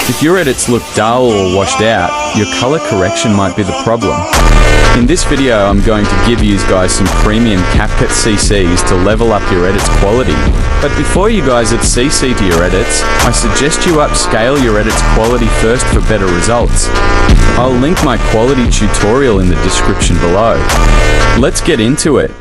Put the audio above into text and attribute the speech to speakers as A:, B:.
A: If your edits look dull or washed out, your color correction might be the problem. In this video, I'm going to give you guys some premium CapCut CCs to level up your edits quality. But before you guys add CC to your edits, I suggest you upscale your edits quality first for better results. I'll link my quality tutorial in the description below. Let's get into it.